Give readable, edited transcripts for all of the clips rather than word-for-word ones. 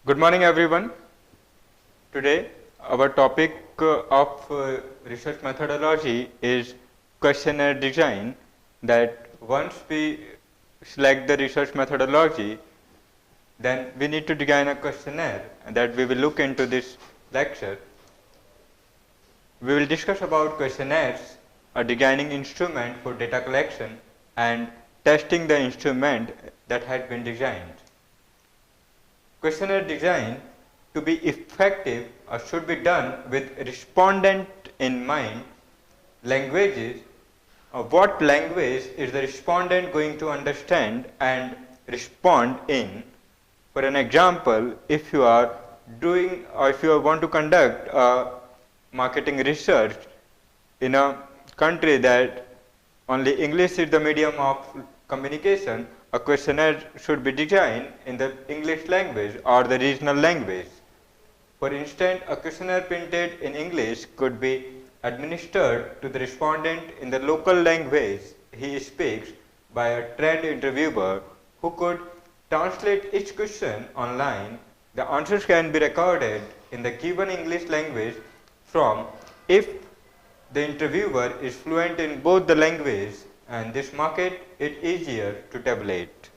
Good morning, everyone. Today, our topic of research methodology is questionnaire design. That once we select the research methodology, then we need to design a questionnaire that we will look into this lecture. We will discuss about questionnaires, a designing instrument for data collection, and testing the instrument that has been designed. Questionnaire design, to be effective, should be done with respondent in mind. Languages, what language is the respondent going to understand and respond in? For an example, if you are doing or if you want to conduct marketing research in a country that only English is the medium of communication, a questionnaire should be designed in the English language or the regional language. For instance, a questionnaire printed in English could be administered to the respondent in the local language he speaks by a trained interviewer who could translate each question online. The answers can be recorded in the given English language from if the interviewer is fluent in both the language, and this makes it easier to tabulate.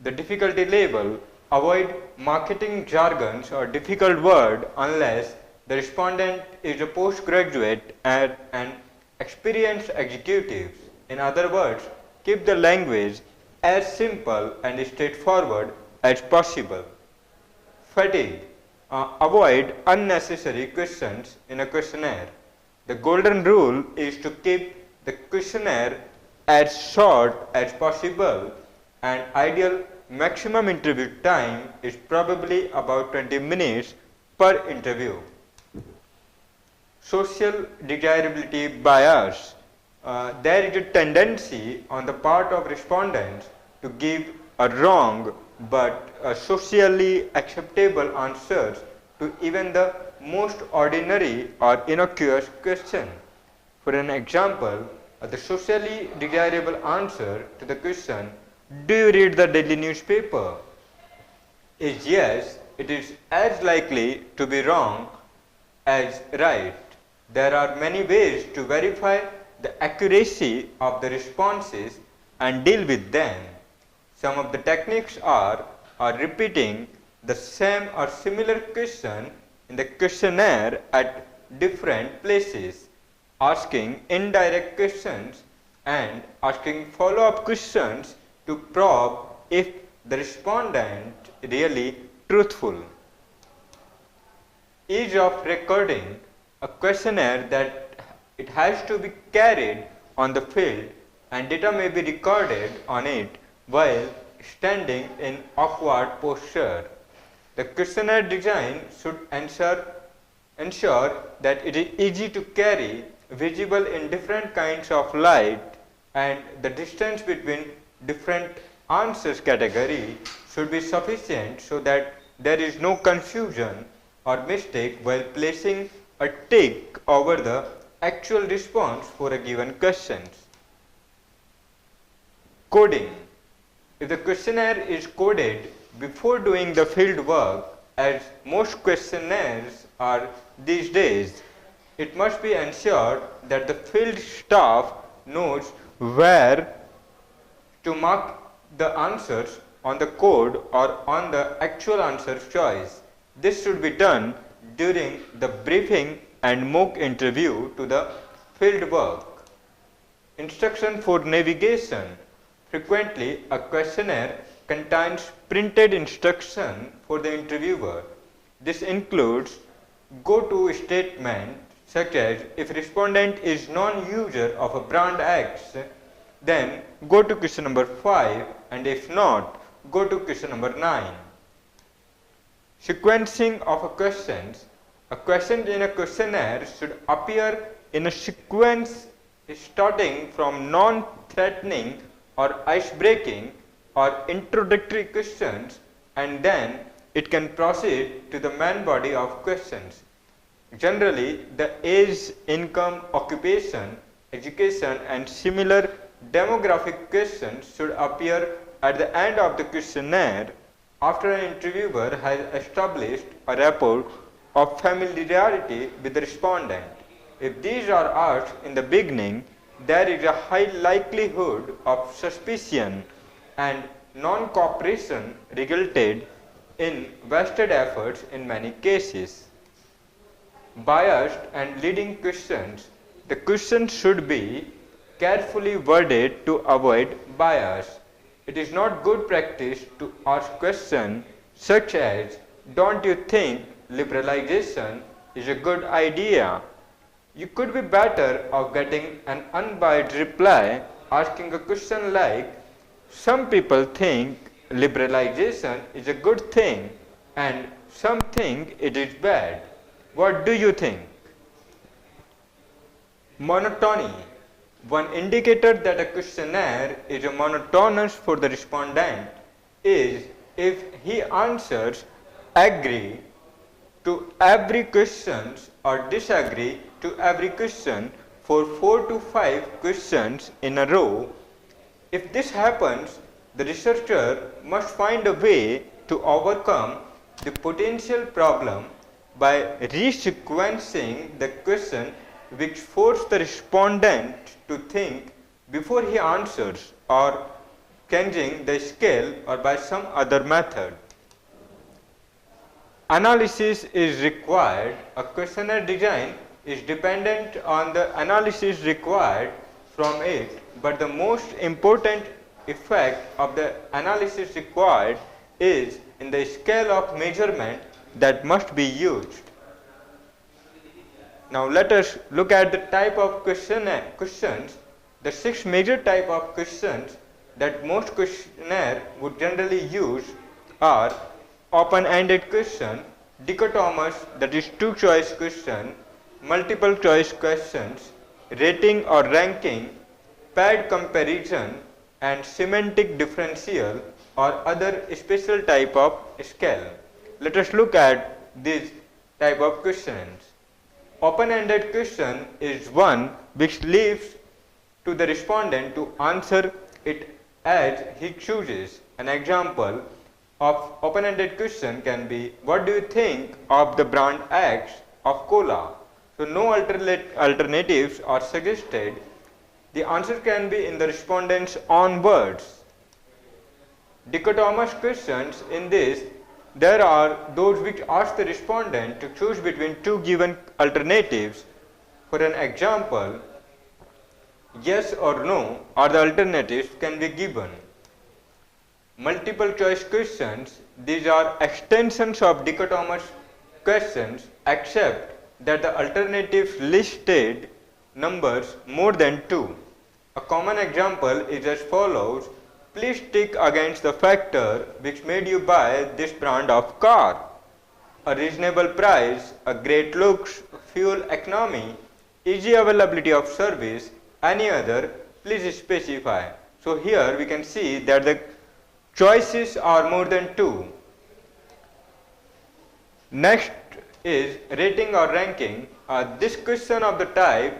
The difficulty level: avoid marketing jargons or difficult words unless the respondent is a postgraduate and an experienced executive. In other words, keep the language as simple and straightforward as possible. Fatigue: avoid unnecessary questions in a questionnaire. The golden rule is to keep the questionnaire as short as possible, and ideal maximum interview time is probably about 20 minutes per interview. Social desirability bias. There is a tendency on the part of respondents to give a wrong but socially acceptable answers to even the most ordinary or innocuous question. For an example, the socially desirable answer to the question, "Do you read the daily newspaper?" is yes. It is as likely to be wrong as right. There are many ways to verify the accuracy of the responses and deal with them. Some of the techniques are repeating the same or similar question in the questionnaire at different places, asking indirect questions, and asking follow-up questions to probe if the respondent really truthful. Ease of recording. A questionnaire that it has to be carried on the field and data may be recorded on it while standing in awkward posture. The questionnaire design should ensure that it is easy to carry, visible in different kinds of light, and the distance between different answers category should be sufficient so that there is no confusion or mistake while placing a tick over the actual response for a given question. Coding. If the questionnaire is coded before doing the field work, as most questionnaires are these days, it must be ensured that the field staff knows where to mark the answers on the code or on the actual answer choice. This should be done during the briefing and mock interview to the field work. Instruction for navigation. Frequently, a questionnaire contains printed instruction for the interviewer. This includes go-to statement such as, if respondent is non-user of a brand X, then go to question number 5, and if not, go to question number 9. Sequencing of a questions. A question in a questionnaire should appear in a sequence starting from non-threatening or ice-breaking or introductory questions, and then it can proceed to the main body of questions. Generally, the age, income, occupation, education, and similar demographic questions should appear at the end of the questionnaire after an interviewer has established a rapport of familiarity with the respondent. If these are asked in the beginning, there is a high likelihood of suspicion and non-cooperation resulted in wasted efforts in many cases. Biased and leading questions. The question should be carefully worded to avoid bias. It is not good practice to ask questions such as, "Don't you think liberalization is a good idea?" You could be better off getting an unbiased reply asking a question like, "Some people think liberalization is a good thing and some think it is bad. What do you think?" Monotony. One indicator that a questionnaire is monotonous for the respondent is if he answers agree to every question or disagree to every question for 4 to 5 questions in a row. If this happens, the researcher must find a way to overcome the potential problem by resequencing the question, which force the respondent to think before he answers, or changing the scale or by some other method. Analysis is required. A questionnaire design is dependent on the analysis required from it, but the most important effect of the analysis required is in the scale of measurement that must be used. Now let us look at the type of questions. The 6 major type of questions that most questionnaire would generally use are open-ended question, dichotomous, that is 2-choice question, multiple choice questions, rating or ranking, paired comparison, and semantic differential or other special type of scale. Let us look at these type of questions. Open-ended question is one which leaves to the respondent to answer it as he chooses. An example of open-ended question can be, "What do you think of the brand X of cola?" So no alternatives are suggested. The answer can be in the respondent's own words. Dichotomous questions, in this there are those which ask the respondent to choose between 2 given alternatives. For an example, yes or no are the alternatives can be given. Multiple choice questions, these are extensions of dichotomous questions except that the alternatives listed numbers more than 2. A common example is as follows: "Please tick against the factor which made you buy this brand of car." A reasonable price, a great looks, fuel economy, easy availability of service, any other, please specify. So here we can see that the choices are more than 2. Next is rating or ranking. This question of the type,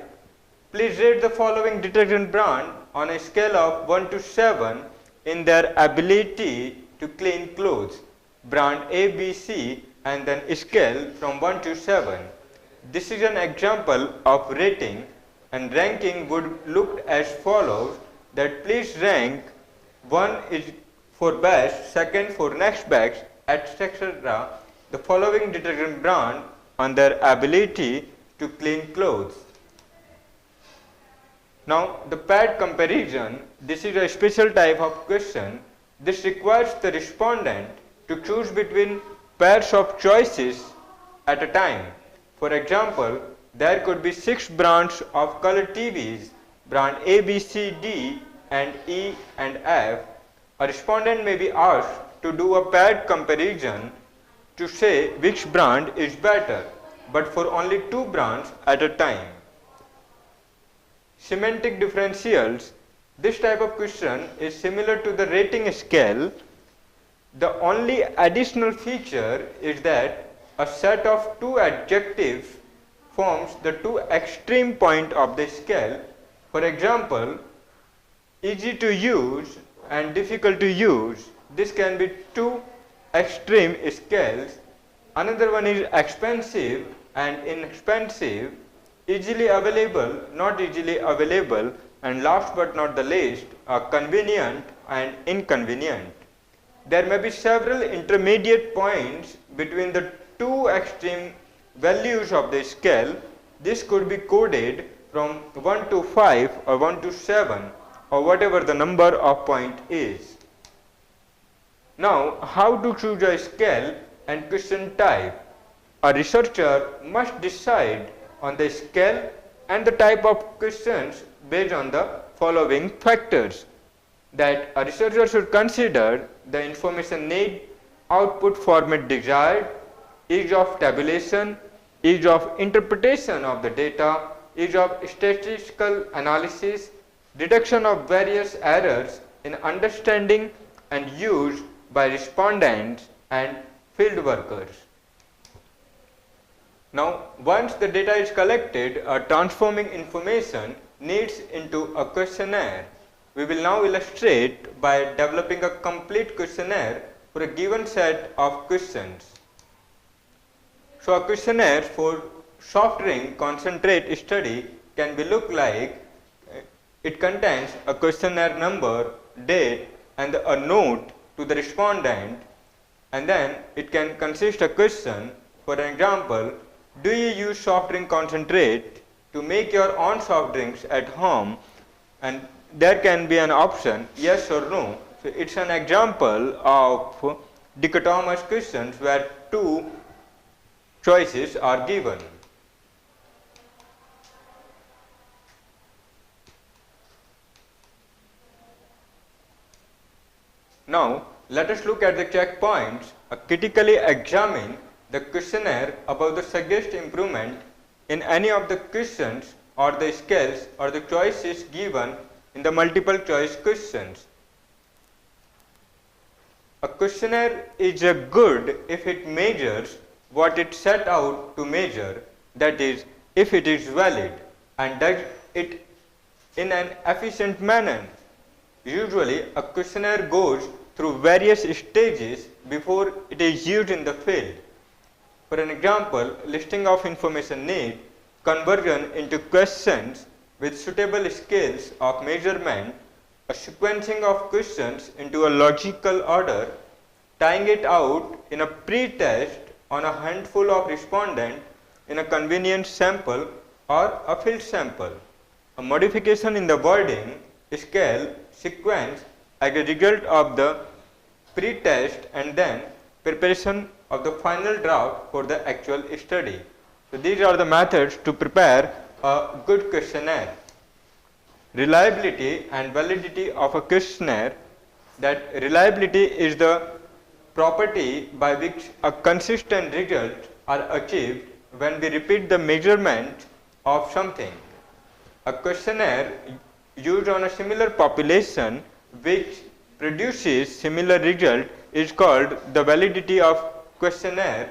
"Please rate the following detergent brand on a scale of 1 to 7 in their ability to clean clothes." Brand A, B, C, and then scale from 1 to 7. This is an example of rating, and ranking would look as follows: that please rank 1 is for best, 2nd for next best, etc. the following detergent brand on their ability to clean clothes. Now the paired comparison, this is a special type of question. This requires the respondent to choose between pairs of choices at a time. For example, there could be 6 brands of color TVs, brand A, B, C, D, and E and F. A respondent may be asked to do a paired comparison to say which brand is better, but for only 2 brands at a time. Semantic differentials. This type of question is similar to the rating scale. The only additional feature is that a set of 2 adjectives forms the 2 extreme point of the scale. For example, easy to use and difficult to use. This can be 2 extreme scales. Another one is expensive and inexpensive, easily available, not easily available, and last but not the least, convenient and inconvenient. There may be several intermediate points between the two extreme values of the scale. This could be coded from 1 to 5 or 1 to 7 or whatever the number of point is. Now, how to choose a scale and question type? A researcher must decide on the scale and the type of questions based on the following factors. That a researcher should consider the information need, output format desired, ease of tabulation, ease of interpretation of the data, ease of statistical analysis, detection of various errors in understanding and use by respondents and field workers. Now, once the data is collected, transforming information needs into a questionnaire. We will now illustrate by developing a complete questionnaire for a given set of questions. So, a questionnaire for soft drink concentrate study can be look like it contains a questionnaire number, date, and a note to the respondent, and then it can consist a question. For example, do you use soft drink concentrate to make your own soft drinks at home? And there can be an option yes or no. So it's an example of dichotomous questions where two choices are given. Now, let us look at the checkpoints. Critically examine the questionnaire about the suggest improvement in any of the questions or the scales or the choices given in the multiple choice questions. A questionnaire is good if it measures what it set out to measure, that is, if it is valid and does it in an efficient manner. Usually, a questionnaire goes through various stages before it is used in the field. For an example, listing of information need, conversion into questions with suitable scales of measurement, a sequencing of questions into a logical order, tying it out in a pre-test on a handful of respondents in a convenient sample or a field sample, a modification in the wording, scale, sequence as a result of the pre-test, and then preparation of the final draft for the actual study. So these are the methods to prepare a good questionnaire. Reliability and validity of a questionnaire. That reliability is the property by which a consistent result are achieved when we repeat the measurement of something. A questionnaire used on a similar population which produces similar result is called the validity of questionnaire.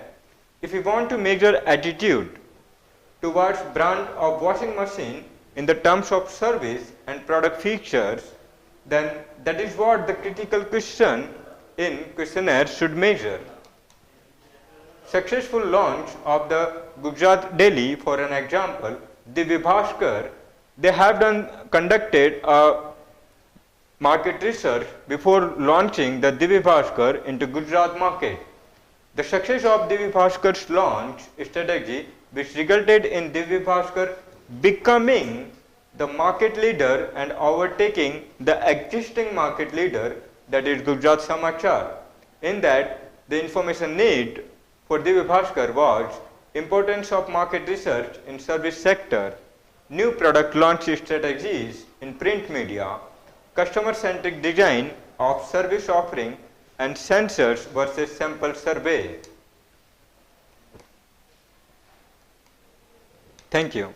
If we want to measure attitude towards brand of washing machine in the terms of service and product features, then that is what the critical question in questionnaire should measure. Successful launch of the Gujarat Daily, for an example, Divya Bhaskar, they have conducted a market research before launching the Divya Bhaskar into Gujarat market. The success of Divya Bhaskar's launch strategy, which resulted in Divya Bhaskar becoming the market leader and overtaking the existing market leader, that is Gujarat Samachar. In that, the information need for Divya Bhaskar was importance of market research in service sector, new product launch strategies in print media, customer-centric design of service offering, and sensors versus sample survey. Thank you.